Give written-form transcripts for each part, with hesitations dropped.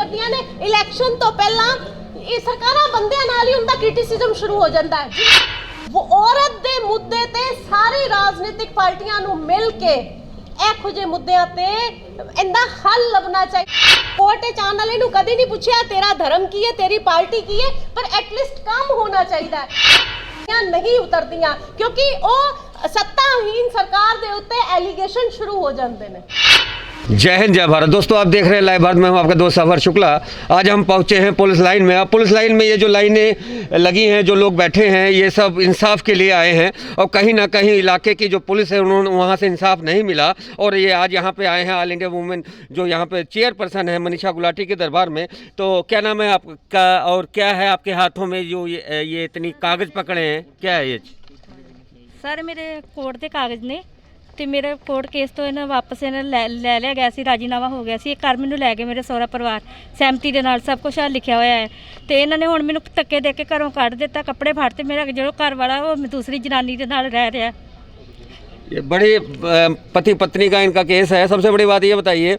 करदियां ने इलैक्शन तो पहला ये सरकारां बंदियां नाल ही उनका क्रिटिसिज्म शुरू हो जाता है। वो औरत दे मुद्दे ते सारी राजनीतिक पार्टियां नू मिल के ਇਹੋ ਜਿਹੇ ਮੁੱਦਿਆਂ ਤੇ ਇਹਦਾ ਹੱਲ ਲੱਭਣਾ ਚਾਹੀਦਾ। ਕੋਰਟ ਚ ਆਉਣ ਵਾਲੇ ਨੂੰ ਕਦੇ ਨਹੀਂ ਪੁੱਛਿਆ ਤੇਰਾ ਧਰਮ ਕੀ ਹੈ, ਤੇਰੀ ਪਾਰਟੀ ਕੀ ਹੈ, ਪਰ ਐਟਲੀਸਟ ਕੰਮ ਹੋਣਾ ਚਾਹੀਦਾ ਹੈ। ਨਹੀਂ ਉਤਰਦੀਆਂ ਕਿਉਂਕਿ ਉਹ ਸੱਤਾਹੀਨ ਸਰਕਾਰ ਦੇ ਉੱਤੇ ਐਲੀਗੇਸ਼ਨ ਸ਼ੁਰੂ ਹੋ ਜਾਂਦੇ ਨੇ। जय हिंद जय भारत। दोस्तों आप देख रहे हैं लाइव भारत में, हूं आपका दोस्त सफर शुक्ला। आज हम पहुंचे हैं पुलिस लाइन में। अब पुलिस लाइन में ये जो लाइनें लगी हैं, जो लोग बैठे हैं, ये सब इंसाफ के लिए आए हैं और कहीं ना कहीं इलाके की जो पुलिस है उन्होंने वहाँ से इंसाफ नहीं मिला और ये आज यहाँ पे आए हैं ऑल इंडिया वुमेन जो यहाँ पे चेयरपर्सन है मनीषा गुलाटी के दरबार में। तो क्या नाम है आपका और क्या है आपके हाथों में जो ये इतनी कागज़ पकड़े हैं, क्या है ये? सर मेरे कोर्ट के कागज़ ने ਤੇ ਮੇਰੇ ਕੋਰਟ ਕੇਸ ਤੋਂ ਇਹਨਾਂ ਵਾਪਸ ਇਹਨਾਂ ਲੈ ਲਿਆ ਗਿਆ ਸੀ, ਰਾਜੀਨਾਮਾ ਹੋ ਗਿਆ ਸੀ। ਇਹ ਘਰ ਮੈਨੂੰ ਲੈ ਗਏ ਮੇਰੇ ਸਹੁਰਾ ਪਰਿਵਾਰ ਸਹਿਮਤੀ ਦੇ ਨਾਲ, ਸਭ ਕੁਝ ਆ ਲਿਖਿਆ ਹੋਇਆ ਹੈ। ਤੇ ਇਹਨਾਂ ਨੇ ਹੁਣ ਮੈਨੂੰ ਧੱਕੇ ਦੇ ਕੇ ਘਰੋਂ ਕੱਢ ਦਿੱਤਾ, ਕੱਪੜੇ ਫਾੜ ਤੇ ਮੇਰਾ ਜਿਹੜਾ ਘਰ ਵਾਲਾ ਉਹ ਦੂਸਰੀ ਜਨਾਨੀ ਦੇ ਨਾਲ ਰਹਿ ਰਿਹਾ। ये बड़े पति पत्नी का इनका केस है। सबसे बड़ी बात ये बताइए,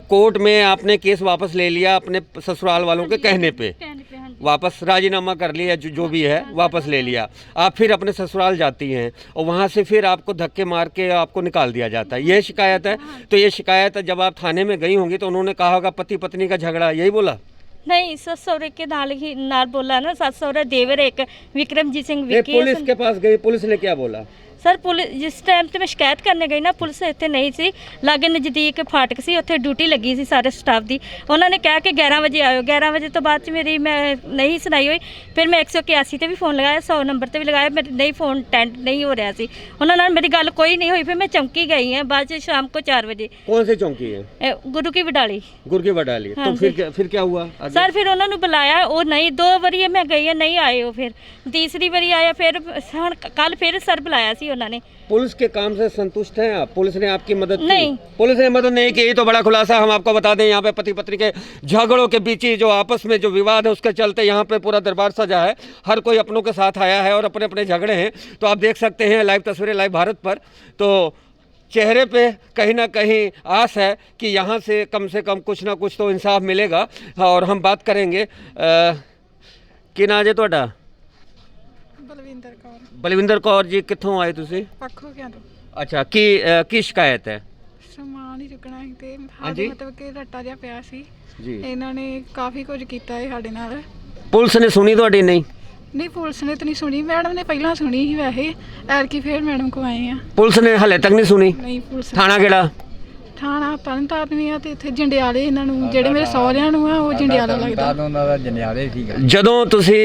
कोर्ट में आपने केस वापस ले लिया अपने ससुराल वालों के कहने पे, वापस राजीनामा कर लिया, जो भी है वापस ले लिया। आप फिर अपने ससुराल जाती हैं और वहाँ से फिर आपको धक्के मार के आपको निकाल दिया जाता है, ये शिकायत है। तो ये शिकायत जब आप थाने में गई होंगी तो उन्होंने कहा होगा पति पत्नी का झगड़ा, यही बोला? नहीं, सस सहुरे के नाल बोला ना, सस सहुरा देवर एक विक्रमजीत सिंह विक्की। पुलिस के पास गई, पुलिस ने क्या बोला? सर पुलिस जिस टाइम ਤੇ ਮੈਂ ਸ਼ਿਕਾਇਤ ਕਰਨੇ ਗਈ ਨਾ, ਪੁਲਿਸ ਇੱਥੇ ਨਹੀਂ ਸੀ। ਲਾਗੇ ਨਜ਼ਦੀਕ ਫਾਟਕ ਸੀ, ਉੱਥੇ ਡਿਊਟੀ ਲੱਗੀ ਸੀ ਸਾਰੇ ਸਟਾਫ ਦੀ। ਉਹਨਾਂ ਨੇ ਕਿਹਾ ਕਿ 11 ਵਜੇ ਆਇਓ। 11 ਵਜੇ ਤੋਂ ਬਾਅਦ ਚ ਮੇਰੀ ਮੈਂ ਨਹੀਂ ਸੁਣਾਈ ਹੋਈ। ਫਿਰ ਮੈਂ 181 ਤੇ ਵੀ ਫੋਨ ਲਗਾਇਆ, 100 ਨੰਬਰ ਤੇ ਵੀ ਲਗਾਇਆ, ਮੇਰੇ ਨਹੀਂ ਫੋਨ ਅਟੈਂਡ ਨਹੀਂ ਹੋ ਰਿਹਾ ਸੀ। ਉਹਨਾਂ ਨਾਲ ਮੇਰੀ ਗੱਲ ਕੋਈ ਨਹੀਂ ਹੋਈ। ਫਿਰ ਮੈਂ ਚੌਂਕੀ ਗਈ ਹਾਂ ਬਾਅਦ ਚ शाम को 4 बजे। कौन सी चौकी है? गुरु की बडाली। गुरु की बडाली। तो फिर क्या हुआ सर? फिर उन्होंने बुलाया, वो नहीं, 2 बारी मैं गई नहीं आए हो। फिर तीसरी बारी आया, फिर कल फिर सर बुलाया सी उन्होंने। पुलिस के काम से संतुष्ट हैं आप? पुलिस ने आपकी मदद नहीं की? पुलिस ने मदद नहीं की। तो बड़ा खुलासा हम आपको बता दें, यहाँ पे पति पत्नी के झगड़ों के बीच ही जो आपस में जो विवाद है उसके चलते यहाँ पे पूरा दरबार सजा है। हर कोई अपनों के साथ आया है और अपने अपने झगड़े हैं। तो आप देख सकते हैं लाइव तस्वीरें लाइव भारत पर। तो चेहरे पे कहीं ना कहीं आस है कि यहाँ से कम कुछ ना कुछ तो इंसाफ मिलेगा। और हम बात करेंगे कि ना जे ਤੁਹਾਡਾ? ਬਲਵਿੰਦਰ ਕੌਰ। ਬਲਵਿੰਦਰ ਕੌਰ ਜੀ, ਕਿੱਥੋਂ ਆਏ ਤੁਸੀਂ? ਪੱਖੋ ਕਿਆਂ ਤੋਂ। ਅੱਛਾ, ਕੀ ਸ਼ਿਕਾਇਤ ਹੈ? ਸਮਾਨ ਹੀ ਚੁੱਕਣਾ ਸੀ ਤੇ ਹਾਂਜੀ। ਸਾਡੇ ਮਤਲਬ ਕਿ ਰੱਟਾ ਜਿਹਾ ਪਿਆ ਸੀ। ਜੀ। ਇਹਨਾਂ ਨੇ ਕਾਫੀ ਕੁਝ ਕੀਤਾ ਹੈ ਸਾਡੇ ਨਾਲ। ਪੁਲਿਸ ਨੇ ਸੁਣੀ ਤੁਹਾਡੀ? ਨਹੀਂ ਨਹੀਂ, ਪੁਲਿਸ ਨੇ ਤਾਂ ਨਹੀਂ ਸੁਣੀ। ਮੈਡਮ ਨੇ ਪਹਿਲਾਂ ਸੁਣੀ ਸੀ ਵੈਸੇ, ਐਤਕੀ ਫੇਰ ਮੈਡਮ ਕੋ ਆਏ ਆ। ਪੁਲਿਸ ਨੇ ਹਲੇ ਤੱਕ ਨਹੀਂ ਸੁਣੀ? ਨਹੀਂ, ਪੁਲਿਸ ਥਾਣਾ ਕਿਹੜਾ? ਥਾਣਾ ਤਰਨਤਾਰਨ ਵੀ ਆ ਤੇ ਇੱਥੇ ਜੰਡਿਆਲੇ। ਇਹਨਾਂ ਨੂੰ ਜਿਹੜੇ ਮੇਰੇ ਸਹੁਰਿਆਂ ਨੂੰ ਆ ਉਹ ਜੰਡਿਆਲਾ ਲੱਗਦਾ। ਉਹਨਾਂ ਦਾ ਜੰਡਿਆਲੇ ਸੀਗਾ। ਜਦੋਂ ਤੁਸੀਂ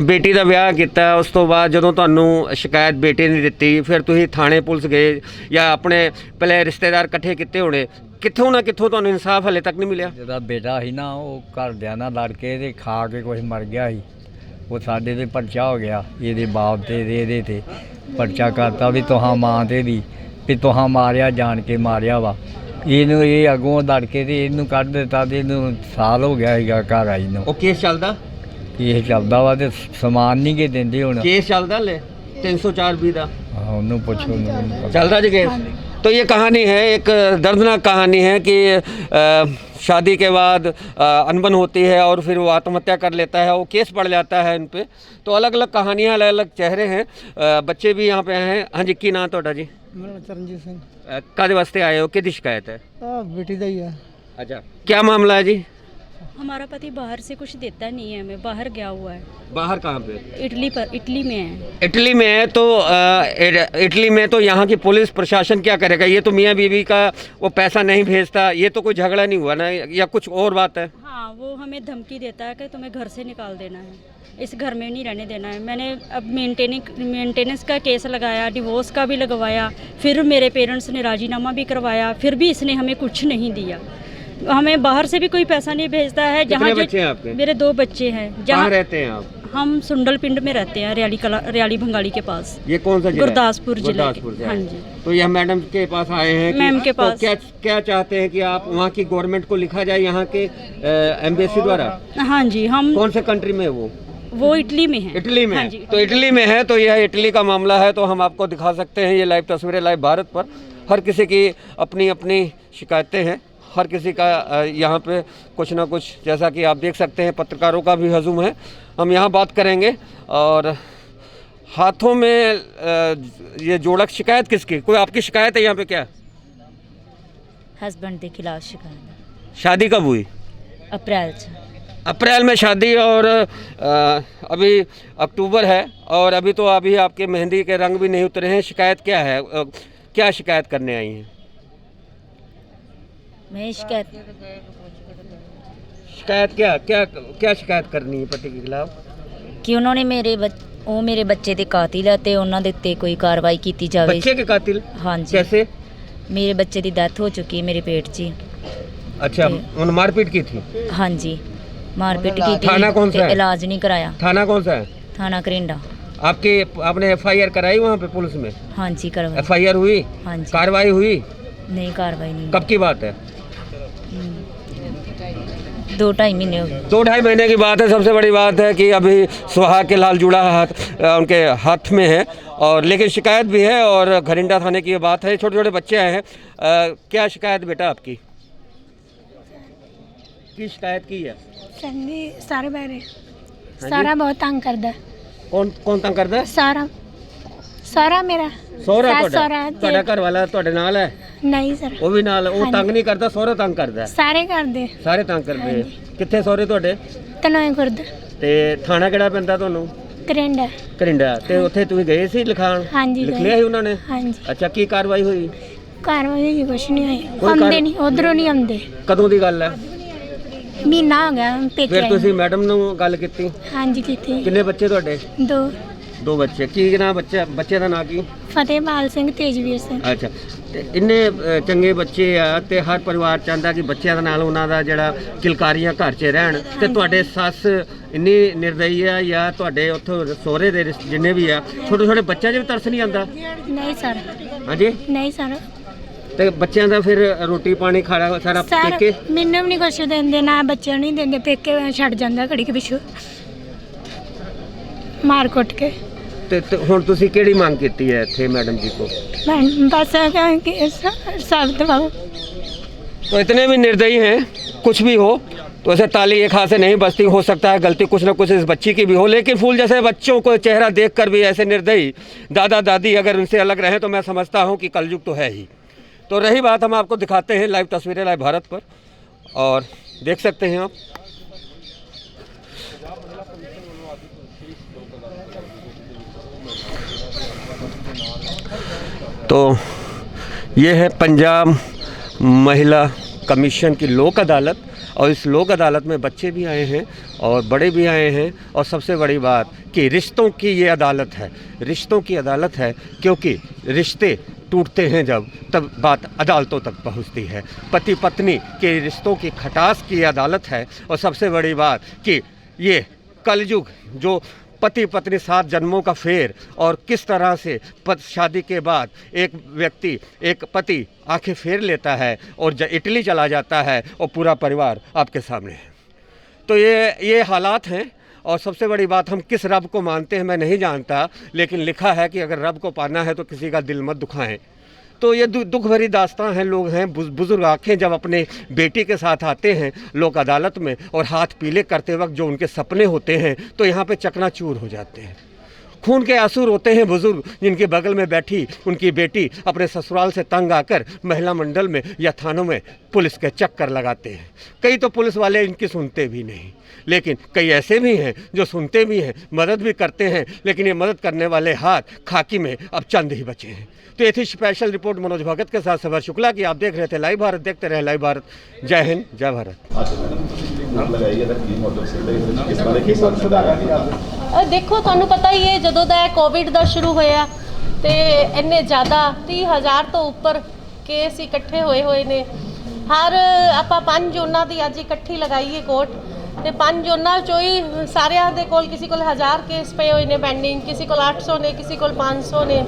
ਬੇਟੀ ਦਾ ਵਿਆਹ ਕੀਤਾ ਉਸ ਤੋਂ ਬਾਅਦ ਜਦੋਂ ਤੁਹਾਨੂੰ ਸ਼ਿਕਾਇਤ ਬੇਟੀ ਨੇ ਦਿੱਤੀ, ਫਿਰ ਤੁਸੀਂ ਥਾਣੇ ਪੁਲਿਸ ਗਏ ਜਾਂ ਆਪਣੇ ਪਹਿਲੇ ਰਿਸ਼ਤੇਦਾਰ ਇਕੱਠੇ ਕੀਤੇ ਹੋਣੇ, ਕਿੱਥੋਂ ਨਾ ਕਿੱਥੋਂ ਤੁਹਾਨੂੰ ਇਨਸਾਫ ਹਲੇ ਤੱਕ ਨਹੀਂ ਮਿਲਿਆ? ਜਿਹਦਾ ਬੇਟਾ ਸੀ ਨਾ, ਉਹ ਘਰਦਿਆਂ ਨਾਲ ਲੜ ਕੇ ਤੇ ਖਾ ਕੇ ਕੁਝ ਮਰ ਗਿਆ ਸੀ। ਉਹ ਸਾਡੇ ਤੇ ਪਰਚਾ ਹੋ ਗਿਆ, ਇਹਦੇ ਬਾਪ ਤੇ ਇਹਦੇ ਤੇ ਪਰਚਾ ਕਰਤਾ ਵੀ ਤੁਹਾਂ ਮਾਂ ਤੇ ਵੀ ਤੁਹਾਂ ਮਾਰਿਆ, ਜਾਣ ਕੇ ਮਾਰਿਆ ਵਾ। ਇਹਨੂੰ ਇਹ ਅੱਗੋਂ ਲੜ ਕੇ ਤੇ ਇਹਨੂੰ ਕੱਢ ਦਿੱਤਾ ਤੇ ਇਹਨੂੰ ਸਾਲ ਹੋ ਗਿਆ ਸੀਗਾ ਘਰ ਆਈ ਨੂੰ। ਉਹ ਕੇਸ ਚੱਲਦਾ? ਇਹ ਚੱਲਦਾ ਵਾ ਤੇ ਸਮਾਨ ਨਹੀਂ ਕੇ ਦਿੰਦੇ ਹੁਣ। ਕੇਸ ਚੱਲਦਾ ਹਲੇ 304B ਦਾ? ਉਹਨੂੰ ਪੁੱਛੋ, ਉਹਨੂੰ चल रहा जी केस। तो ये कहानी है, एक दर्दनाक कहानी है कि शादी के बाद अनबन होती है और फिर वो आत्महत्या कर लेता है, वो केस पड़ जाता है इन पे। तो अलग अलग कहानियाँ, अलग अलग चेहरे हैं। बच्चे भी यहाँ पे आए हैं। हाँ जी, की नाम ਤੁਹਾਡਾ जी? मेरा चरणजीत सिंह। ਕਾਹਦੇ ਵਾਸਤੇ ਆਏ ਹੋ? ਕਿਹਦੀ ਸ਼ਿਕਾਇਤ ਹੈ? बेटी दा ही है। अच्छा, क्या मामला है जी? हमारा पति बाहर से कुछ देता नहीं है, हमें बाहर गया हुआ है। बाहर कहाँ पे? इटली में है। इटली में है। तो इटली में तो यहाँ की पुलिस प्रशासन क्या करेगा? ये तो मियाँ बीवी का वो पैसा नहीं भेजता, ये तो कोई झगड़ा नहीं हुआ ना, या कुछ और बात है? हाँ, वो हमें धमकी देता है कि तुम्हें घर से निकाल देना है, इस घर में नहीं रहने देना है। मैंने अब मेंटेनेंस का केस लगाया, डिवोर्स का भी लगवाया, फिर मेरे पेरेंट्स ने राजीनामा भी करवाया, फिर भी इसने हमें कुछ नहीं दिया। हमें बाहर से भी कोई पैसा नहीं भेजता है। कितने बच्चे हैं आपके? मेरे 2 बच्चे हैं। कहाँ रहते हैं आप? हम सुंडल पिंड में रहते हैं, रियाली भंगाली के पास। ये कौन सा जिला है? गुरदासपुर जिला। गुरदासपुर से हाँ आए। जी। तो यह मैडम के पास आए हैं कि मैम के तो पास। क्या चाहते हैं कि आप वहाँ की गवर्नमेंट को लिखा जाए, यहाँ के एम्बेसी द्वारा? हाँ जी। हम कौन से कंट्री में है वो इटली में है। इटली में हाँ है। जी। तो इटली में है, तो यह इटली का मामला है। तो हम आपको दिखा सकते हैं, ये लाइव तस्वीरें लाइव भारत पर। हर किसी की अपनी अपनी शिकायतें हैं। हर किसी का यहाँ पे कुछ ना कुछ, जैसा कि आप देख सकते हैं, पत्रकारों का भी हजूम है। हम यहाँ बात करेंगे। और हाथों में ये जोड़क, शिकायत किसकी? कोई आपकी शिकायत है यहाँ पे क्या? हस्बैंड के खिलाफ शिकायत। शादी कब हुई? अप्रैल अप्रैल में शादी, और अभी अक्टूबर है, और अभी तो अभी आपके मेहंदी के रंग भी नहीं उतरे हैं। शिकायत क्या है? क्या शिकायत करने आई हैं? मैं शिकायत क्या क्या क्या शिकायत करनी है पति के खिलाफ? कि उन्होंने मेरे बच्चे ਦੇ ਕਾਤਿਲ ਹੈ ਤੇ ਉਹਨਾਂ ਦੇ ਉੱਤੇ ਕੋਈ ਕਾਰਵਾਈ ਕੀਤੀ ਜਾਵੇ। बच्चे के कातिल? हाँ जी। कैसे? मेरे बच्चे की डेथ हो चुकी है मेरे पेट 'ਚ ही। अच्छा, उन्होंने मारपीट की थी? हाँ जी, मारपीट की थी। थाना कौन सा है? इलाज नहीं कराया। थाना कौन सा है? थाना करिंडा। आपने FIR कराई वहाँ पे पुलिस में? हाँ जी करवाई। FIR हुई? हाँ जी। कार्रवाई हुई? नहीं कार्रवाई नहीं। कब की बात है? 2-2.5 महीने हो गए। 2-2.5 महीने की बात है। सबसे बड़ी बात है कि अभी सुहाग के लाल जुड़ा हाथ उनके हाथ में है, और लेकिन शिकायत भी है, और घरिंडा थाने की ये बात है। छोटे छोटे बच्चे आए हैं। क्या शिकायत बेटा आपकी? की शिकायत की है? ਸਾਰੇ ਬਾਰੇ ਸਾਰਾ ਬਹੁਤ ਤੰਗ ਕਰਦਾ। कौन तंग करता है? ਸਾਰਾ ਮੇਰਾ सोहरा सस सहुरा ਤੁਹਾਡਾ ਘਰ ਵਾਲਾ ਤੁਹਾਡੇ ਨਾਲ ਹੈ? ਨਹੀਂ ਸਰ, ਉਹ ਵੀ ਨਾਲ? ਉਹ ਤੰਗ ਨਹੀਂ ਕਰਦਾ, ਸਹੁਰਾ ਤੰਗ ਕਰਦਾ ਹੈ? ਸਾਰੇ ਕਰਦੇ। ਸਾਰੇ ਤੰਗ ਕਰਦੇ ਹੈ। ਕਿੱਥੇ ਸਹੁਰੇ ਤੁਹਾਡੇ? ਤਨੋਏ ਖੁਰਦ ਤੇ ਥਾਣਾ ਕਿਹੜਾ ਪੈਂਦਾ ਤੁਹਾਨੂੰ? ਕਰੰਡਾ। ਕਰਿੰਡਾ। ਤੇ ਉੱਥੇ ਤੁਸੀਂ ਗਏ ਸੀ ਲਿਖਾਣ? ਹਾਂਜੀ ਲਿਖ ਗਏ। ਲਿਆ ਸੀ ਉਹਨਾਂ ਨੇ? ਹਾਂਜੀ। ਅੱਛਾ, ਕੀ ਕਾਰਵਾਈ ਹੋਈ? ਕਾਰਵਾਈ ਦੀ ਕੁਛ ਨਹੀਂ ਹੋਈ, ਕੋਈ ਆਉਂਦੇ ਨਹੀਂ, ਉਧਰੋਂ ਨਹੀਂ ਆਉਂਦੇ। ਕਦੋਂ ਦੀ ਗੱਲ ਹੈ? ਮਹੀਨਾ ਹੋ ਗਿਆ ਪੇਕੇ ਫਿਰ ਆਏ ਤੁਸੀਂ ਨੂੰ। ਮੈਡਮ ਨੂੰ ਗੱਲ ਕੀਤੀ? ਹਾਂਜੀ ਕੀਤੀ। ਕਿੰਨੇ ਬੱਚੇ ਤੁਹਾਡੇ? 2 ਬੱਚੇ। ਕੀ ਨਾਮ ਬੱਚੇ ਦਾ ਨਾਂ ਕੀ? ਫਤਿਹਪਾਲ ਸਿੰਘ, ਤੇਜਵੀਰ ਸਿੰਘ। ਅੱਛਾ, ਤੇ ਇੰਨੇ ਚੰਗੇ ਬੱਚੇ ਆ, ਤੇ ਹਰ ਪਰਿਵਾਰ ਚਾਹੁੰਦਾ ਕਿ ਬੱਚਿਆਂ ਦੇ ਨਾਲ ਉਹਨਾਂ ਦਾ ਜਿਹੜਾ ਕਿਲਕਾਰੀਆਂ ਘਰ 'ਚ ਰਹਿਣ, ਤੇ ਤੁਹਾਡੇ ਸੱਸ ਇੰਨੀ ਨਿਰਦਈ ਆ, ਜਾਂ ਤੁਹਾਡੇ ਉੱਥੋਂ ਸਹੁਰੇ ਦੇ ਜਿੰਨੇ ਵੀ ਆ, ਛੋਟੇ ਛੋਟੇ ਬੱਚਿਆਂ 'ਚ ਵੀ ਤਰਸ ਨਹੀਂ ਆਉਂਦਾ? ਨਹੀਂ ਸਰ, ਹਾਂਜੀ। ਨਹੀਂ ਸਰ। ਤੇ ਬੱਚਿਆਂ ਦਾ ਫਿਰ ਰੋਟੀ ਪਾਣੀ ਖਾਣਾ ਸਾਰਾ ਸਰ ਪੇਕੇ? ਮੈਨੂੰ ਵੀ ਨਹੀਂ ਕੁਛ ਦਿੰਦੇ, ਨਾ ਬੱਚਿਆਂ ਨੂੰ ਨਹੀਂ ਦਿੰਦੇ। ਪੇਕੇ ਛੱਡ ਜਾਂਦਾ ਘੜੀ ਕੇ ਪਿੱਛੋਂ ਮਾਰ ਕੁੱਟ ਕੇ। ਤੇ ਹੁਣ ਤੁਸੀਂ ਕਿਹੜੀ ਮੰਗ ਕੀਤੀ ਹੈ ਇੱਥੇ ਮੈਡਮ जी को? मैं बस कि सब दबाओ। तो इतने भी निर्दयी हैं, कुछ भी हो तो ऐसे ताली एक हाथ से नहीं बचती। हो सकता है गलती कुछ ना कुछ इस बच्ची की भी हो, लेकिन फूल जैसे बच्चों को चेहरा देखकर भी ऐसे निर्दयी दादा दादी अगर उनसे अलग रहें तो मैं समझता हूँ कि कलयुग तो है ही। तो रही बात, हम आपको दिखाते हैं लाइव तस्वीरें लाइव भारत पर, और देख सकते हैं आप। तो ये है पंजाब महिला कमीशन की लोक अदालत, और इस लोक अदालत में बच्चे भी आए हैं और बड़े भी आए हैं। और सबसे बड़ी बात कि रिश्तों की ये अदालत है, रिश्तों की अदालत है, क्योंकि रिश्ते टूटते हैं जब, तब बात अदालतों तक पहुंचती है। पति पत्नी के रिश्तों की खटास की अदालत है। और सबसे बड़ी बात कि ये कलयुग जो पति पत्नी 7 जन्मों का फेर, और किस तरह से शादी के बाद एक व्यक्ति, एक पति आंखें फेर लेता है और इटली चला जाता है, और पूरा परिवार आपके सामने है। तो ये हालात हैं। और सबसे बड़ी बात, हम किस रब को मानते हैं मैं नहीं जानता, लेकिन लिखा है कि अगर रब को पाना है तो किसी का दिल मत दुखाएं। तो ये दुख भरी दास्तां हैं। लोग हैं, बुजुर्ग आँखें जब अपने बेटी के साथ आते हैं लोक अदालत में, और हाथ पीले करते वक्त जो उनके सपने होते हैं, तो यहाँ पे चकनाचूर हो जाते हैं। खून के आंसू रोते हैं बुजुर्ग, जिनके बगल में बैठी उनकी बेटी अपने ससुराल से तंग आकर महिला मंडल में या थानों में पुलिस के चक्कर लगाते हैं। कई तो पुलिस वाले इनकी सुनते भी नहीं, लेकिन कई ऐसे भी हैं जो सुनते भी हैं, मदद भी करते हैं, लेकिन ये मदद करने वाले हाथ खाकी में अब चंद ही बचे हैं। तो ये थी स्पेशल रिपोर्ट मनोज भगत के साथ सवर शुक्ला की। आप देख रहे थे लाइव भारत, देखते रहे लाइव भारत। जय हिंद, जय भारत। देखो ਤੁਹਾਨੂੰ ਪਤਾ ਹੀ ਹੈ, ਜਦੋਂ ਦਾ ਕੋਵਿਡ ਦਾ ਸ਼ੁਰੂ ਹੋਇਆ ਤੇ ਇੰਨੇ ਜ਼ਿਆਦਾ 30,000 ਤੋਂ ਉੱਪਰ ਕੇਸ ਇਕੱਠੇ ਹੋਏ ਨੇ। ਹਰ ਆਪਾਂ 5 ਜ਼ੋਨਾਂ ਦੀ ਅੱਜ ਇਕੱਠੀ ਲਗਾਈਏ ਕੋਰਟ, ਤੇ 5 ਜ਼ੋਨਾਂ ਚੋਂ ਹੀ ਸਾਰਿਆਂ ਦੇ ਕੋਲ ਕਿਸੇ ਕੋਲ 1000 ਕੇਸ ਪਏ ਹੋਏ ਨੇ ਪੈਂਡਿੰਗ, ਕਿਸੇ ਕੋਲ 800 ਨੇ, ਕਿਸੇ ਕੋਲ 500 ਨੇ,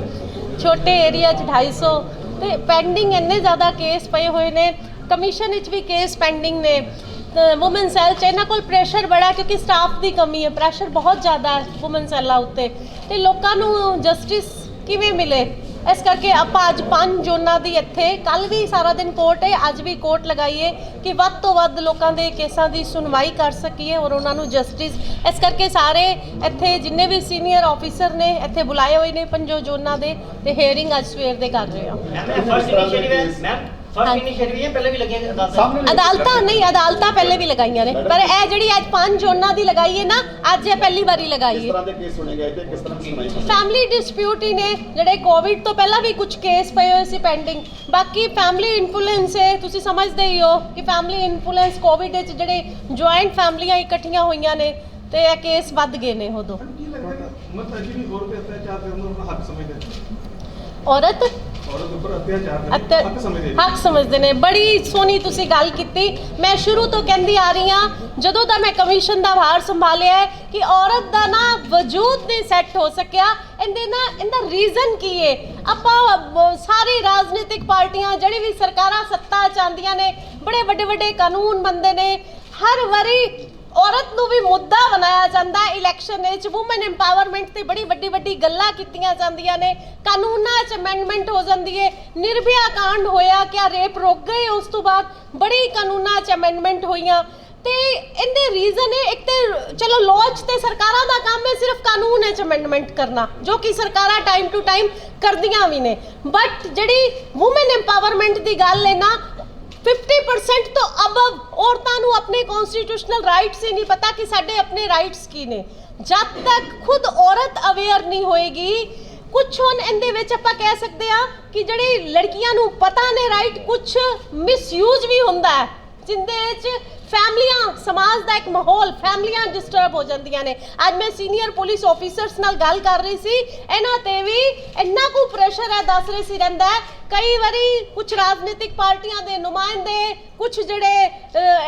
ਛੋਟੇ ਏਰੀਆ 'ਚ 250 ਤੇ ਪੈਂਡਿੰਗ ਇੰਨੇ ਜ਼ਿਆਦਾ ਕੇਸ ਪਏ ਹੋਏ ਨੇ। ਕਮਿਸ਼ਨ ਵਿੱਚ ਵੀ ਕੇਸ ਪੈਂਡਿੰਗ ਨੇ। ਵੂਮਨ ਸੈੱਲ 'ਚ ਇਹਨਾਂ ਕੋਲ ਪ੍ਰੈਸ਼ਰ ਬੜਾ, ਕਿਉਂਕਿ ਸਟਾਫ ਦੀ ਕਮੀ ਹੈ, ਪ੍ਰੈਸ਼ਰ ਬਹੁਤ ਜ਼ਿਆਦਾ ਹੈ ਵੂਮਨ ਸੈੱਲਾਂ ਉੱਤੇ। ਤੇ ਲੋਕਾਂ ਨੂੰ ਜਸਟਿਸ ਕਿਵੇਂ ਮਿਲੇ? ਇਸ ਕਰਕੇ ਆਪਾਂ ਅੱਜ 5 ਜ਼ੋਨਾਂ ਦੀ ਇੱਥੇ ਕੱਲ ਵੀ ਸਾਰਾ ਦਿਨ ਕੋਰਟ ਹੈ, ਅੱਜ ਵੀ ਕੋਰਟ ਲਗਾਈਏ ਕਿ ਵੱਧ ਤੋਂ ਵੱਧ ਲੋਕਾਂ ਦੇ ਕੇਸਾਂ ਦੀ ਸੁਣਵਾਈ ਕਰ ਸਕੀਏ ਔਰ ਉਹਨਾਂ ਨੂੰ ਜਸਟਿਸ। ਇਸ ਕਰਕੇ ਸਾਰੇ ਇੱਥੇ ਜਿੰਨੇ ਵੀ ਸੀਨੀਅਰ ਆਫੀਸਰ ਨੇ ਇੱਥੇ ਬੁਲਾਏ ਹੋਏ ਨੇ 5 ਜ਼ੋਨਾਂ ਦੇ, ਤੇ ਹੀਅਰਿੰਗ ਅੱਜ ਸਵੇਰ ਦੇ ਕਰ ਰਹੇ ਆ। ਅਦਾਲਤਾਂ ਨਹੀਂ, ਅਦਾਲਤਾਂ ਪਹਿਲੇ ਵੀ ਲਗਾਈਆਂ ਨੇ, ਪਰ ਇਹ ਜਿਹੜੀ ਅੱਜ 5 ਜ਼ੋਨਾਂ ਦੀ ਲਗਾਈ ਹੈ ਨਾ, ਅੱਜ ਇਹ ਪਹਿਲੀ ਵਾਰੀ ਲਗਾਈ ਹੈ। ਫੈਮਿਲੀ ਡਿਸਪਿਊਟ ਹੀ ਨੇ ਜਿਹੜੇ ਕੋਵਿਡ ਤੋਂ ਪਹਿਲਾਂ ਵੀ ਕੁਝ ਕੇਸ ਪਏ ਹੋਏ ਸੀ ਪੈਂਡਿੰਗ। ਬਾਕੀ ਫੈਮਿਲੀ ਇਨਫਲੂਐਂਸ ਹੈ, ਤੁਸੀਂ ਸਮਝਦੇ ਹੀ ਹੋ ਕਿ ਫੈਮਿਲੀ ਇਨਫਲੂਐਂਸ ਕੋਵਿਡ ਵਿੱਚ ਜਿਹੜੇ ਜੁਆਇੰਟ ਫੈਮਲੀਆਂ ਇਕੱਠੀਆਂ ਹੋਈਆਂ ਨੇ ਤੇ ਇਹ ਕੇਸ ਵੱਧ ਗਏ ਨੇ। ਉਦੋਂ ਔਰਤ ਹੱਕ ਸਮਝਦੇ ਨੇ। ਬੜੀ ਸੋਹਣੀ ਤੁਸੀਂ ਗੱਲ ਕੀਤੀ। ਮੈਂ ਸ਼ੁਰੂ ਤੋਂ ਕਹਿੰਦੀ ਆ ਰਹੀ ਹਾਂ, ਜਦੋਂ ਦਾ ਮੈਂ ਕਮਿਸ਼ਨ ਦਾ ਭਾਰ ਸੰਭਾਲਿਆ ਹੈ, ਕਿ ਔਰਤ ਦਾ ਨਾ ਵਜੂਦ ਨਹੀਂ ਸੈੱਟ ਹੋ ਸਕਿਆ। ਇਹਦਾ ਰੀਜ਼ਨ ਕੀ ਹੈ? ਆਪਾਂ ਸਾਰੀ ਰਾਜਨੀਤਿਕ ਪਾਰਟੀਆਂ ਜਿਹੜੀ ਵੀ ਸਰਕਾਰਾਂ ਸੱਤਾ ਚਾਹੁੰਦੀਆਂ ਨੇ, ਬੜੇ ਵੱਡੇ ਵੱਡੇ ਕਾਨੂੰਨ ਬਣਦੇ ਨੇ, ਹਰ ਵਾਰੀ ਔਰਤ ਨੂੰ ਵੀ ਮੁੱਦਾ ਬਣਾਇਆ ਜਾਂਦਾ ਹੈ। ਇਲੈਕਸ਼ਨ ਵਿੱਚ ਵੂਮਨ ਐਮਪਾਵਰਮੈਂਟ ਤੇ ਬੜੀ ਵੱਡੀ ਵੱਡੀ ਗੱਲਾਂ ਕੀਤੀਆਂ ਜਾਂਦੀਆਂ ਨੇ, ਕਾਨੂੰਨਾਂ 'ਚ ਅਮੈਂਡਮੈਂਟ ਹੋ ਜਾਂਦੀ ਹੈ। ਨਿਰਭਿਆ ਕਾਂਡ ਹੋਇਆ, ਕਿਆ ਰੇਪ ਰੁਕ ਗਏ? ਉਸ ਤੋਂ ਬਾਅਦ ਬੜੀ ਕਾਨੂੰਨਾਂ 'ਚ ਅਮੈਂਡਮੈਂਟ ਹੋਈਆਂ। ਤੇ ਇਹਦੇ ਰੀਜ਼ਨ ਹੈ, ਇੱਕ ਤੇ ਚਲੋ ਲਾਅ 'ਚ ਤੇ ਸਰਕਾਰਾਂ ਦਾ ਕੰਮ ਹੈ ਸਿਰਫ ਕਾਨੂੰਨ 'ਚ ਅਮੈਂਡਮੈਂਟ ਕਰਨਾ, ਜੋ ਕਿ ਸਰਕਾਰਾਂ ਟਾਈਮ ਟੂ ਟਾਈਮ ਕਰਦੀਆਂ ਵੀ ਨੇ। ਬਟ ਜਿਹੜੀ ਵੂਮਨ ਐਮਪਾਵਰਮੈਂਟ ਦੀ ਗੱਲ ਹੈ ਨਾ, 50% ਤੋਂ ਅਬਵ ਔਰਤਾਂ ਨੂੰ ਆਪਣੇ ਕਨਸਟੀਟਿਊਸ਼ਨਲ ਰਾਈਟਸ ਹੀ ਨਹੀਂ ਪਤਾ ਕਿ ਸਾਡੇ ਆਪਣੇ ਰਾਈਟਸ ਕੀ ਨੇ। ਜਦ ਤੱਕ ਖੁਦ ਔਰਤ ਅਵੇਅਰ ਨਹੀਂ ਹੋਏਗੀ, ਕੁਝ ਹੁਣ ਇਹਦੇ ਵਿੱਚ ਆਪਾਂ ਕਹਿ ਸਕਦੇ ਆ ਕਿ ਜਿਹੜੀ ਲੜਕੀਆਂ ਨੂੰ ਪਤਾ ਨੇ ਰਾਈਟ, ਕੁਝ ਮਿਸਯੂਜ਼ ਵੀ ਹੁੰਦਾ ਹੈ, ਜਿੰਦੇ ਵਿੱਚ ਫੈਮਲੀਆਂ, ਸਮਾਜ ਦਾ ਇੱਕ ਮਾਹੌਲ, ਫੈਮਲੀਆਂ ਡਿਸਟਰਬ ਹੋ ਜਾਂਦੀਆਂ ਨੇ। ਅੱਜ ਮੈਂ ਸੀਨੀਅਰ ਪੁਲਿਸ ਆਫੀਸਰਸ ਨਾਲ ਗੱਲ ਕਰ ਰਹੀ ਸੀ, ਇਹਨਾਂ ਤੇ ਵੀ ਇੰਨਾ ਕੁ ਪ੍ਰੈਸ਼ਰ ਹੈ, ਦੱਸ ਰਹੇ ਸੀ ਰਹਿੰਦਾ ਹੈ। ਕਈ ਵਾਰੀ ਕੁਝ ਰਾਜਨੀਤਿਕ ਪਾਰਟੀਆਂ ਦੇ ਨੁਮਾਇੰਦੇ, ਕੁਝ ਜਿਹੜੇ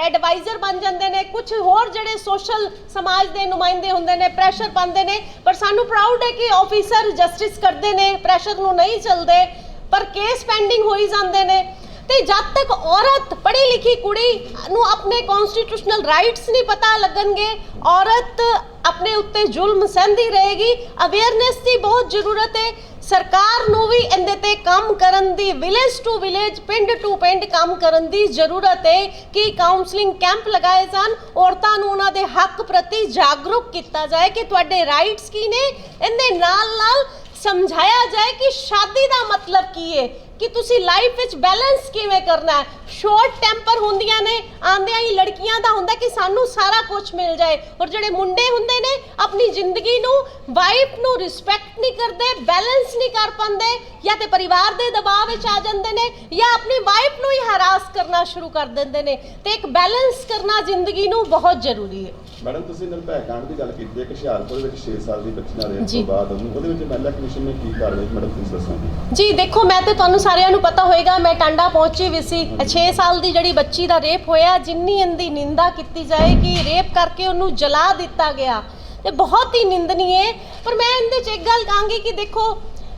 ਐਡਵਾਈਜ਼ਰ ਬਣ ਜਾਂਦੇ ਨੇ, ਕੁਝ ਹੋਰ ਜਿਹੜੇ ਸੋਸ਼ਲ ਸਮਾਜ ਦੇ ਨੁਮਾਇੰਦੇ ਹੁੰਦੇ ਨੇ, ਪ੍ਰੈਸ਼ਰ ਪਾਉਂਦੇ ਨੇ। ਪਰ ਸਾਨੂੰ ਪ੍ਰਾਊਡ ਹੈ ਕਿ ਆਫੀਸਰ ਜਸਟਿਸ ਕਰਦੇ ਨੇ, ਪ੍ਰੈਸ਼ਰ ਨੂੰ ਨਹੀਂ ਚੱਲਦੇ, ਪਰ ਕੇਸ ਪੈਂਡਿੰਗ ਹੋਈ ਜਾਂਦੇ ਨੇ। ਤੇ ਜਦ ਤੱਕ ਔਰਤ, ਪੜ੍ਹੀ ਲਿਖੀ ਕੁੜੀ ਨੂੰ ਆਪਣੇ ਕਨਸਟੀਟਿਊਸ਼ਨਲ ਰਾਈਟਸ ਨਹੀਂ ਪਤਾ ਲੱਗਣਗੇ, ਔਰਤ ਆਪਣੇ ਉੱਤੇ ਜ਼ੁਲਮ ਸਹਿੰਦੀ ਰਹੇਗੀ। ਅਵੇਅਰਨੈਸ ਦੀ ਬਹੁਤ ਜ਼ਰੂਰਤ ਹੈ। ਸਰਕਾਰ ਨੂੰ ਵੀ ਇਹਦੇ ਤੇ ਕੰਮ ਕਰਨ ਦੀ, ਵਿਲੇਜ ਟੂ ਵਿਲੇਜ, ਪਿੰਡ ਟੂ ਪਿੰਡ ਕੰਮ ਕਰਨ ਦੀ ਜ਼ਰੂਰਤ ਹੈ ਕਿ ਕਾਉਂਸਲਿੰਗ ਕੈਂਪ ਲਗਾਏ ਜਾਣ, ਔਰਤਾਂ ਨੂੰ ਉਹਨਾਂ ਦੇ ਹੱਕ ਪ੍ਰਤੀ ਜਾਗਰੂਕ ਕੀਤਾ ਜਾਏ ਕਿ ਤੁਹਾਡੇ ਰਾਈਟਸ ਕੀ ਨੇ। ਇਹਦੇ ਨਾਲ ਨਾਲ ਸਮਝਾਇਆ ਜਾਏ ਕਿ ਸ਼ਾਦੀ ਦਾ ਮਤਲਬ ਕੀ ਹੈ, ਕਿ ਤੁਸੀਂ ਲਾਈਫ ਵਿੱਚ ਬੈਲੈਂਸ ਕਿਵੇਂ ਕਰਨਾ ਹੈ। ਸ਼ਾਰਟ ਟੈਂਪਰ ਹੁੰਦੀਆਂ ਨੇ, ਆਂਦਿਆਂ ਹੀ ਲੜਕੀਆਂ ਦਾ ਹੁੰਦਾ ਕਿ ਸਾਨੂੰ ਸਾਰਾ ਕੁਝ ਮਿਲ ਜਾਏ, ਔਰ ਜਿਹੜੇ ਮੁੰਡੇ ਹੁੰਦੇ ਨੇ ਆਪਣੀ ਜ਼ਿੰਦਗੀ ਨੂੰ, ਵਾਈਫ ਨੂੰ ਰਿਸਪੈਕਟ ਨਹੀਂ ਕਰਦੇ, ਬੈਲੈਂਸ ਨਹੀਂ ਕਰ ਪਾਉਂਦੇ, ਜਾਂ ਤੇ ਪਰਿਵਾਰ ਦੇ ਦਬਾਅ ਵਿੱਚ ਆ ਜਾਂਦੇ ਨੇ, ਜਾਂ ਆਪਣੀ ਵਾਈਫ ਨੂੰ ਹੀ ਹਰਾਸ ਕਰਨਾ ਸ਼ੁਰੂ ਕਰ ਦਿੰਦੇ ਨੇ। ਤੇ ਇੱਕ ਬੈਲੈਂਸ ਕਰਨਾ ਜ਼ਿੰਦਗੀ ਨੂੰ ਬਹੁਤ ਜ਼ਰੂਰੀ ਹੈ। ਮੈਡਮ, ਤੁਸੀਂ ਨਿਰਭੈ ਕਾਂਡ ਦੀ ਗੱਲ ਕੀਤੀ ਹੈ ਕਿ ਹੁਸ਼ਿਆਰਪੁਰ ਵਿੱਚ 6 ਸਾਲ ਦੀ ਬੱਚੀ ਨਾਲ ਰੇਪ ਤੋਂ ਬਾਅਦ ਉਹਦੇ ਵਿੱਚ ਮਹਿਲਾ ਕਮਿਸ਼ਨ ਨੇ ਕੀ ਕਾਰਵਾਈ, ਮੈਡਮ ਤੁਸੀਂ ਦੱਸੋਗੇ? ਜੀ ਦੇਖੋ, ਮੈਂ ਤੇ ਤੁਹਾਨੂੰ ਸਾਰਿਆਂ ਨੂੰ ਪਤਾ ਹੋਏਗਾ, ਮੈਂ ਟਾਂਡਾ ਪਹੁੰਚੀ ਵੀ ਸੀ। 6 ਸਾਲ ਦੀ ਜਿਹੜੀ ਬੱਚੀ ਦਾ ਰੇਪ ਹੋਇਆ, ਜਿੰਨੀ ਇਹਦੀ ਨਿੰਦਾ ਕੀਤੀ ਜਾਏ ਕਿ ਰੇਪ ਕਰਕੇ ਉਹਨੂੰ ਜਲਾ ਦਿੱਤਾ ਗਿਆ, ਤੇ ਬਹੁਤ ਹੀ ਨਿੰਦਨੀय ਹੈ। ਪਰ ਮੈਂ ਇਹਦੇ 'ਚ ਇੱਕ ਗੱਲ ਕਹਾਂਗੀ ਕਿ ਦੇਖੋ,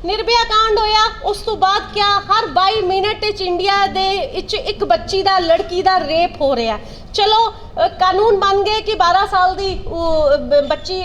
ਨਿਰਭਿਆ ਕਾਂਡ ਹੋਇਆ, ਉਸ ਤੋਂ ਬਾਅਦ ਕਿਆ ਹਰ 22 ਮਿੰਟ ਵਿੱਚ ਇੰਡੀਆ ਦੇ ਵਿੱਚ ਇੱਕ ਬੱਚੀ ਦਾ, ਲੜਕੀ ਦਾ ਰੇਪ ਹੋ ਰਿਹਾ। ਚਲੋ ਕਾਨੂੰਨ ਬਣ ਗਏ ਕਿ 12 ਸਾਲ ਦੀ ਬੱਚੀ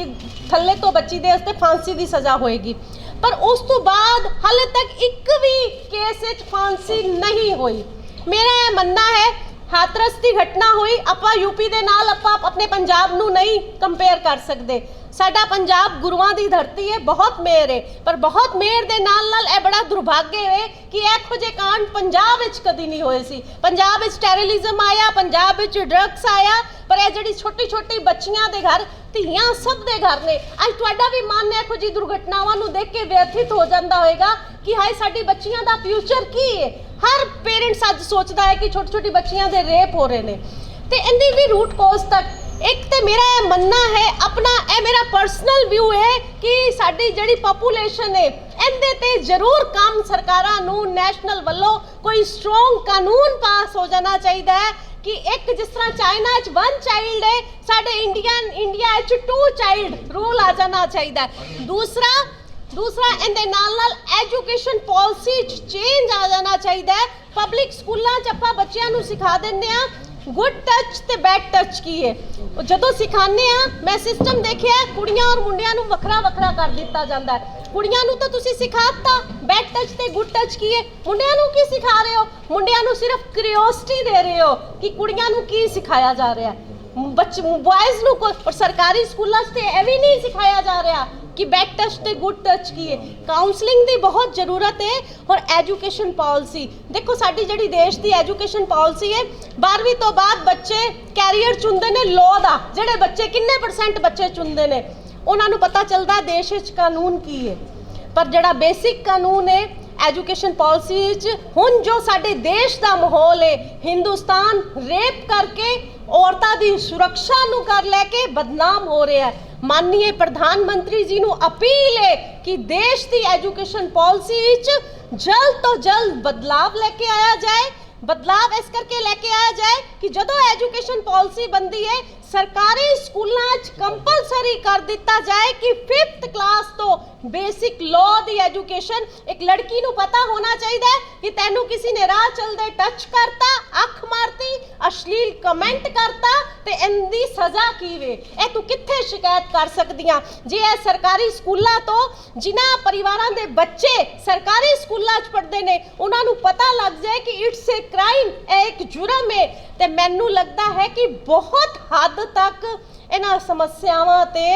ਥੱਲੇ ਤੋਂ ਬੱਚੀ ਦੇ ਵਾਸਤੇ ਫਾਂਸੀ ਦੀ ਸਜ਼ਾ ਹੋਏਗੀ, ਪਰ ਉਸ ਤੋਂ ਬਾਅਦ ਹਾਲੇ ਤੱਕ ਇੱਕ ਵੀ ਕੇਸ ਵਿੱਚ ਫਾਂਸੀ ਨਹੀਂ ਹੋਈ। ਮੇਰਾ ਇਹ ਮੰਨਣਾ ਹੈ, ਹਾਥਰਸ ਦੀ ਘਟਨਾ ਹੋਈ, ਆਪਾਂ ਯੂਪੀ ਦੇ ਨਾਲ ਆਪਾਂ ਆਪਣੇ ਪੰਜਾਬ ਨੂੰ ਨਹੀਂ ਕੰਪੇਅਰ ਕਰ ਸਕਦੇ। ਸਾਡਾ ਪੰਜਾਬ ਗੁਰੂਆਂ ਦੀ ਧਰਤੀ ਹੈ, ਬਹੁਤ ਮਿਹਰ ਹੈ, ਪਰ ਬਹੁਤ ਮਿਹਰ ਦੇ ਨਾਲ ਨਾਲ ਇਹ ਬੜਾ ਦੁਰਭਾਗਯ ਹੈ ਕਿ ਇਹੋ ਜਿਹੇ ਕਾਂਡ ਪੰਜਾਬ ਵਿੱਚ ਕਦੀ ਨਹੀਂ ਹੋਏ ਸੀ। ਪੰਜਾਬ ਵਿੱਚ ਟੈਰਰਿਜ਼ਮ ਆਇਆ, ਪੰਜਾਬ ਵਿੱਚ ਡਰੱਗਸ ਆਇਆ, ਪਰ ਇਹ ਜਿਹੜੀ ਛੋਟੀ ਛੋਟੀ ਬੱਚੀਆਂ ਦੇ ਘਰ, ਧੀਆਂ ਸਭ ਦੇ ਘਰ ਨੇ। ਅੱਜ ਤੁਹਾਡਾ ਵੀ ਮਨ ਇਹੋ ਜਿਹੀ ਦੁਰਘਟਨਾਵਾਂ ਨੂੰ ਦੇਖ ਕੇ ਵਿਅਥਿਤ ਹੋ ਜਾਂਦਾ ਹੋਏਗਾ ਕਿ ਹਾਏ ਸਾਡੀ ਬੱਚੀਆਂ ਦਾ ਫਿਊਚਰ ਕੀ ਹੈ। ਹਰ ਪੇਰੈਂਟਸ ਅੱਜ ਸੋਚਦਾ ਹੈ ਕਿ ਛੋਟੀ ਛੋਟੀ ਬੱਚੀਆਂ ਦੇ ਰੇਪ ਹੋ ਰਹੇ ਨੇ, ਤੇ ਇਹਦੀ ਵੀ ਰੂਟ ਕੋਜ਼ ਤੱਕ ਇੱਕ ਤੇ ਮੇਰਾ ਇਹ ਮੰਨਣਾ ਹੈ, ਆਪਣਾ ਇਹ ਮੇਰਾ ਪਰਸਨਲ ਵਿਊ ਹੈ ਕਿ ਸਾਡੀ ਜਿਹੜੀ ਪੋਪੂਲੇਸ਼ਨ ਹੈ, ਇਹਦੇ ਤੇ ਜ਼ਰੂਰ ਕੰਮ ਸਰਕਾਰਾਂ ਨੂੰ ਨੈਸ਼ਨਲ ਵੱਲੋਂ ਕੋਈ ਸਟਰੋਂਗ ਕਾਨੂੰਨ ਪਾਸ ਹੋ ਜਾਣਾ ਚਾਹੀਦਾ ਹੈ ਕਿ ਇੱਕ ਜਿਸ ਤਰ੍ਹਾਂ ਚਾਈਨਾ 'ਚ 1 ਚਾਈਲਡ ਹੈ, ਸਾਡੇ ਇੰਡੀਆ 'ਚ 2 ਚਾਈਲਡ ਰੂਲ ਆ ਜਾਣਾ ਚਾਹੀਦਾ ਹੈ। ਦੂਸਰਾ ਇਹਦੇ ਨਾਲ ਨਾਲ ਐਜੂਕੇਸ਼ਨ ਪਾਲਿਸੀ 'ਚ ਚੇਂਜ ਆ ਜਾਣਾ ਚਾਹੀਦਾ ਹੈ। ਪਬਲਿਕ ਸਕੂਲਾਂ 'ਚ ਆਪਾਂ ਬੱਚਿਆਂ ਨੂੰ ਸਿਖਾ ਦਿੰਦੇ ਆ ਗੁੱਡ ਟੱਚ ਤੇ ਬੈਡ ਟੱਚ ਕੀ ਹੈ। ਜਦੋਂ ਸਿਖਾਉਂਦੇ ਆ, ਮੈਂ ਸਿਸਟਮ ਦੇਖਿਆ, ਕੁੜੀਆਂ ਔਰ ਮੁੰਡਿਆਂ ਨੂੰ ਵੱਖਰਾ ਵੱਖਰਾ ਕਰ ਦਿੱਤਾ ਜਾਂਦਾ ਹੈ। ਕੁੜੀਆਂ ਨੂੰ ਤਾਂ ਤੁਸੀਂ ਸਿਖਾਤਾ ਬੈਡ ਟੱਚ ਤੇ ਗੁੱਡ ਟੱਚ ਕੀ ਹੈ, ਮੁੰਡਿਆਂ ਨੂੰ ਕੀ ਸਿਖਾ ਰਹੇ ਹੋ? ਮੁੰਡਿਆਂ ਨੂੰ ਸਿਰਫ ਕਿਉਰਿਓਸਿਟੀ ਦੇ ਰਹੇ ਹੋ ਕਿ ਕੁੜੀਆਂ ਨੂੰ ਕੀ ਸਿਖਾਇਆ ਜਾ ਰਿਹਾ ਹੈ। ਬੱਚੇ ਬॉयਜ਼ ਨੂੰ ਕੋਈ, ਔਰ ਸਰਕਾਰੀ ਸਕੂਲਾਂ 'ਚ ਤੇ ਇਹ ਵੀ ਨਹੀਂ ਸਿਖਾਇਆ ਜਾ ਰਿਹਾ ਕਿ ਬੈਡ ਟੱਚ ਤੇ ਗੁੱਡ ਟੱਚ ਕੀ ਹੈ। ਕਾਉਂਸਲਿੰਗ ਦੀ ਬਹੁਤ ਜ਼ਰੂਰਤ ਹੈ। ਔਰ ਐਜੂਕੇਸ਼ਨ ਪਾਲਿਸੀ ਦੇਖੋ, ਸਾਡੀ ਜਿਹੜੀ ਦੇਸ਼ ਦੀ ਐਜੂਕੇਸ਼ਨ ਪਾਲਿਸੀ ਹੈ, 12ਵੀਂ ਤੋਂ ਬਾਅਦ ਬੱਚੇ ਕੈਰੀਅਰ ਚੁਣਦੇ ਨੇ ਲਾਅ ਦਾ। ਜਿਹੜੇ ਬੱਚੇ ਕਿੰਨੇ % ਬੱਚੇ ਚੁਣਦੇ ਨੇ, ਉਹਨਾਂ ਨੂੰ ਪਤਾ ਚੱਲਦਾ ਦੇਸ਼ ਵਿੱਚ ਕਾਨੂੰਨ ਕੀ ਹੈ। ਪਰ ਜਿਹੜਾ ਬੇਸਿਕ ਕਾਨੂੰਨ ਹੈ ਐਜੂਕੇਸ਼ਨ ਪਾਲਿਸੀ ਵਿੱਚ, ਹੁਣ ਜੋ ਸਾਡੇ ਦੇਸ਼ ਦਾ ਮਾਹੌਲ ਹੈ, ਹਿੰਦੁਸਤਾਨ ਰੇਪ ਕਰਕੇ ਔਰਤਾਂ ਦੀ ਸੁਰੱਖਿਆ ਨੂੰ ਕਰ ਲੈ ਕੇ ਬਦਨਾਮ ਹੋ ਰਿਹਾ ਹੈ। ਮਾਨनीय प्रधानमंत्री जी ਨੂੰ अपील है कि देश की एजुकेशन पॉलिसी जल्द तो जल्द बदलाव लेके आया जाए। बदलाव इस करके लेके आया जाए कि जदों एजुकेशन पॉलिसी बनती है, सरकारी स्कूलों कंपलसरी कर दिता जाए कि 5th क्लास तो बेसिक लॉ दी एजुकेशन एक लड़की नू पता होना चाहिए कि तैनू किसी ने राह चलदे टच करता, अख मारती, अश्लील कमेंट करता ते इनदी सज़ा की वे, ए तू कित्थे शिकायत कर सकदियां। जे ए सरकारी स्कूलों तो जिन्हां परिवारां दे बच्चे सरकारी स्कूलों च पढ़दे ने, उन्हां नू पता लग जाए कि इट्स ए क्राइम, ए एक जुर्म है, ते मैनू लगता है कि बहुत हद तक इन्हां समस्यावां ते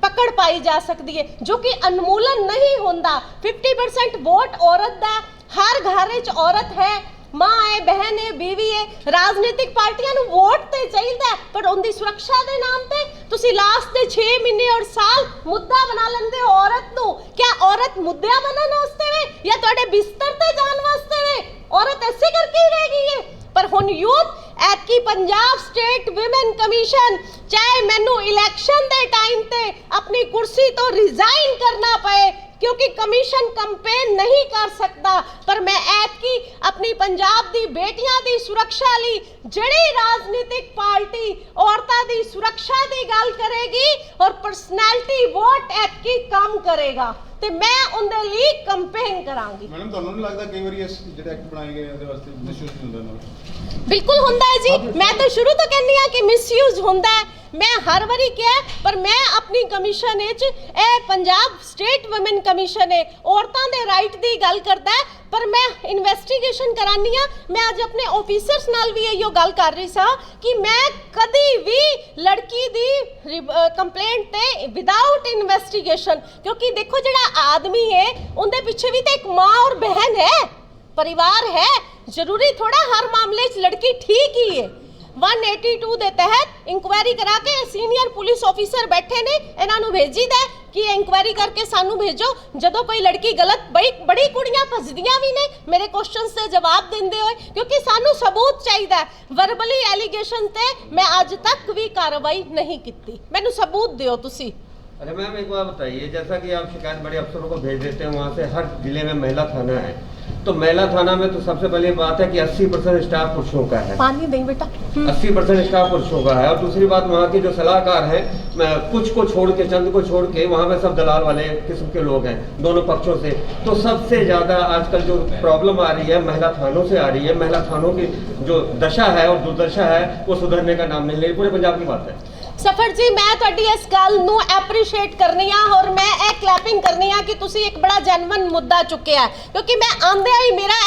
पकड़ पाई जा सकती है, जो कि अनमूलन नहीं होंदा। 50% वोट औरत दा, हर घर च औरत है, माँ है, बहन है, बीवी है। राजनीतिक पार्टियां नू वोट ते चाहिए, पर उनकी सुरक्षा के नाम पे तुसी लास्ट दे 6 महीने और साल मुद्दा बना लेंदे हो औरत नू। क्या औरत मुद्दा बनने वास्ते वे या तुहाडे बिस्तर ते जान वास्ते वे? औरत ऐसे करके ही रह गई है। पर हुण यूथ ऐतकी पंजाब स्टेट विमेन कमीशन, चाहे मैनू इलैक्शन दे टाइम ते अपनी कुर्सी तो रिजाइन करना पे क्योंकि कमीशन कंपेन नहीं कर सकता, पर मैं ऐतकी अपनी पंजाब दी बेटियां दी सुरक्षा लई जिहड़ी राजनीतिक पार्टी औरतां दी सुरक्षा दी गल करेगी और पर्सनैलिटी वोट ऐतकी कम करेगा ते मैं उनदे लई कंपेन करांगी। ਮੈਡਮ ਤੁਹਾਨੂੰ ਨਹੀਂ ਲੱਗਦਾ ਕਈ ਵਾਰੀ ਇਸ ਜਿਹੜੇ ਐਕਟ ਬਣਾਏ ਗਏ ਉਹਦੇ ਵਾਸਤੇ ਮਿਸਯੂਜ਼ ਹੁੰਦਾ ਨਾ? बिल्कुल होंदा है जी, मैं तो शुरू तो कहनी हाँ कि मिसयूज होंदा है। मैं हर बारी क्या, पर मैं अपनी कमीशन ए पंजाब स्टेट वुमेन कमीशन है औरतों के राइट की गल करता है, पर मैं इन्वेस्टिगेशन करानी हाँ। मैं अज अपने ऑफिसर्स नाल भी इहो गल कर रही सा कि मैं कदी भी लड़की दी कंप्लेंट ते विदाउट इन्वेस्टिगेशन, क्योंकि देखो जिहड़ा आदमी है उनके पीछे भी तो एक माँ और बहन है, परिवार है। जरूरी थोड़ा हर मामले च लड़की ठीक ही है। 182 के तहत इंक्वायरी करा के सीनियर पुलिस ऑफिसर बैठे ने, इन्हां नूं भेजी दा कि इंक्वायरी करके सानू भेजो। जदों कोई लड़की गलत, बड़ी कुड़ियां फसदियां भी ने मेरे क्वेश्चंस के जवाब देंदे होए, क्योंकि सानू सबूत चाहिए। वर्बली एलिगेशन ते मैं अज तक भी कार्रवाई नहीं की, मैनू सबूत दिओ तुसी। अरे मैम एक बात बताइए, जैसा कि आप शिकायत बड़े अफसरों को भेज देते हैं, वहाँ से हर जिले में महिला थाना है, तो महिला थाना में तो सबसे पहले बात है कि 80% स्टाफ पुरुषों का है। पानी नहीं बेटा। 80% स्टाफ पुरुषों का है। और दूसरी बात, वहाँ के जो सलाहकार हैं, कुछ को छोड़ के, चंद को छोड़ के, वहाँ पे सब दलाल वाले किस्म के लोग हैं दोनों पक्षों से। तो सबसे ज़्यादा आजकल जो प्रॉब्लम आ रही है महिला थानों से आ रही है। महिला थानों की जो दशा है और दुर्दशा है वो सुधरने का नाम नहीं ले रही। पूरे पंजाब की बात है। सफर जी, मैं तुहाडी इस गल नूं एप्रीशिएट करनी आ और मैं एक क्लैपिंग करनी आ कि तुसी एक बड़ा जेन्युइन मुद्दा चुक्या है, क्योंकि मैं आंदे ही मेरा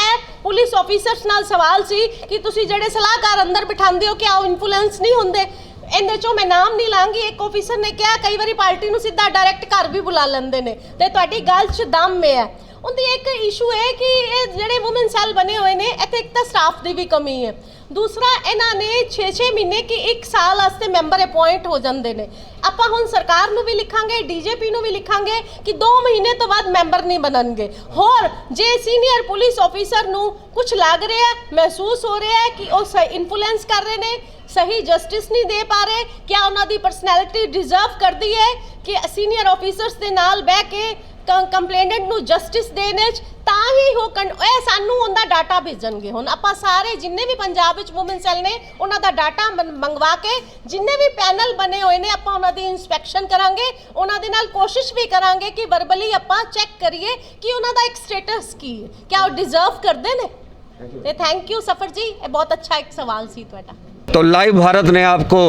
पुलिस ऑफिसर्स नाल सवाल सी कि तुसी जेडे सलाहकार अंदर बिठांदे हो क्या वो इन्फ्लुएंस नहीं होंदे। इहदे चों मैं नाम नहीं लांगी। एक ऑफिसर ने कहा कई बारी पार्टी नूं सीधा डायरैक्ट घर भी बुला लैंदे ने, ते तुहाडी गल च दम है। उनकी एक इशू है कि ये ਜਿਹੜੇ वुमेन सैल बने हुए ने, ਇੱਥੇ एक तो स्टाफ की भी कमी है, दूसरा इन्हों ने 6-6 महीने कि 1 साल वास्ते मैंबर अपॉइंट हो जाते हैं। ਆਪਾਂ ਹੁਣ ਸਰਕਾਰ ਨੂੰ ਵੀ ਲਿਖਾਂਗੇ, ਡੀਜੀਪੀ ਨੂੰ ਵੀ ਲਿਖਾਂਗੇ ਕਿ 2 ਮਹੀਨੇ ਤੋਂ ਬਾਅਦ ਮੈਂਬਰ ਨਹੀਂ ਬਣਨਗੇ। ਹੋਰ ਜੇ ਸੀਨੀਅਰ ਪੁਲਿਸ ਆਫੀਸਰ ਨੂੰ ਕੁਝ ਲੱਗ ਰਿਹਾ, ਮਹਿਸੂਸ ਹੋ ਰਿਹਾ ਹੈ ਕਿ ਉਹ ਇਨਫਲੂਐਂਸ ਕਰ ਰਹੇ ਨੇ, सही जस्टिस नहीं दे पा रहे, क्या उन्होंने परसनैलिटी डिजर्व करती है कि सीनियर ऑफिसर्स के नाल बह के कंप्लेनेंट नूं जस्टिस देने तां ही हो सानू उनका डाटा भेजणगे। हुण आपां सारे जिन्ने भी पंजाब विच वुमेन सैल ने उन्हां दा डाटा मंगवा के जिन्ने भी पैनल बने हुए ने आपां उन्हां दी इंस्पैक्शन करांगे, उन्हां दे नाल कोशिश भी करांगे कि वर्बली आपां चैक करिए कि उन्हां दा एक स्टेटस की है, क्या वो डिजर्व करदे ने। ते थैंक यू सफर जी, ये बहुत अच्छा एक सवाल सी तुहाडा। तो लाइव भारत ने आपको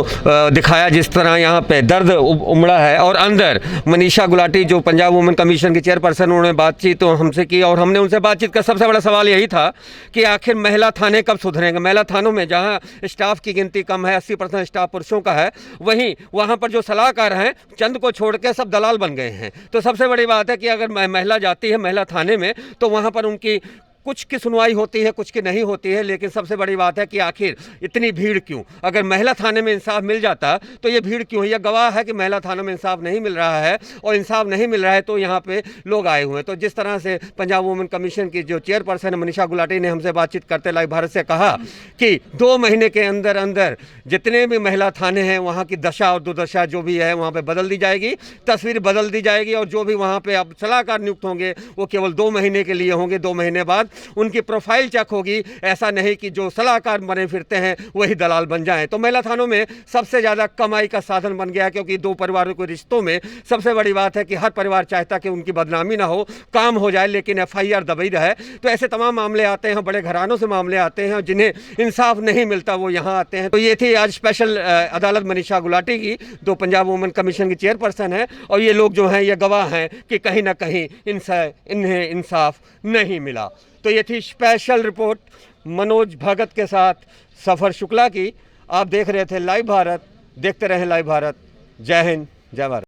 दिखाया जिस तरह यहाँ पे दर्द उमड़ा है और अंदर मनीषा गुलाटी जो पंजाब वुमेन कमीशन की चेयरपर्सन, उन्होंने बातचीत तो हमसे की और हमने उनसे बातचीत का सबसे बड़ा सवाल यही था कि आखिर महिला थाने कब सुधरेंगे। महिला थानों में जहाँ स्टाफ की गिनती कम है, 80% स्टाफ पुरुषों का है, वहीं वहाँ पर जो सलाहकार हैं चंद को छोड़ के सब दलाल बन गए हैं। तो सबसे बड़ी बात है कि अगर महिला जाती है महिला थाने में तो वहाँ पर उनकी कुछ की सुनवाई होती है, कुछ की नहीं होती है। लेकिन सबसे बड़ी बात है कि आखिर इतनी भीड़ क्यों? अगर महिला थाने में इंसाफ मिल जाता तो ये भीड़ क्यों है? यह गवाह है कि महिला थानों में इंसाफ नहीं मिल रहा है और इंसाफ नहीं मिल रहा है तो यहाँ पे लोग आए हुए हैं। तो जिस तरह से पंजाब वुमेन कमीशन की जो चेयरपर्सन है मनीषा गुलाटी ने हमसे बातचीत करते लाइव भारत से कहा कि 2 महीने के अंदर अंदर जितने भी महिला थाने हैं वहाँ की दशा और दुर्दशा जो भी है वहाँ पर बदल दी जाएगी, तस्वीर बदल दी जाएगी और जो भी वहाँ पर अब सलाहकार नियुक्त होंगे वो केवल 2 महीने के लिए होंगे। 2 महीने बाद उनकी प्रोफाइल चेक होगी। ऐसा नहीं कि जो सलाहकार बने फिरते हैं वही दलाल बन जाएं। तो महिला थानों में सबसे ज़्यादा कमाई का साधन बन गया, क्योंकि 2 परिवारों के रिश्तों में सबसे बड़ी बात है कि हर परिवार चाहता कि उनकी बदनामी ना हो, काम हो जाए, लेकिन FIR दबी रहे। तो ऐसे तमाम मामले आते हैं, बड़े घरानों से मामले आते हैं, जिन्हें इंसाफ नहीं मिलता वो यहाँ आते हैं। तो ये थी आज स्पेशल अदालत मनीषा गुलाटी की, जो पंजाब वुमेन कमीशन की चेयरपर्सन है, और ये लोग जो हैं ये गवाह हैं कि कहीं ना कहीं इन्हें इंसाफ नहीं मिला। तो ये थी स्पेशल रिपोर्ट मनोज भगत के साथ सफर शुक्ला की। आप देख रहे थे लाइव भारत, देखते रहें लाइव भारत। जय हिंद, जय भारत।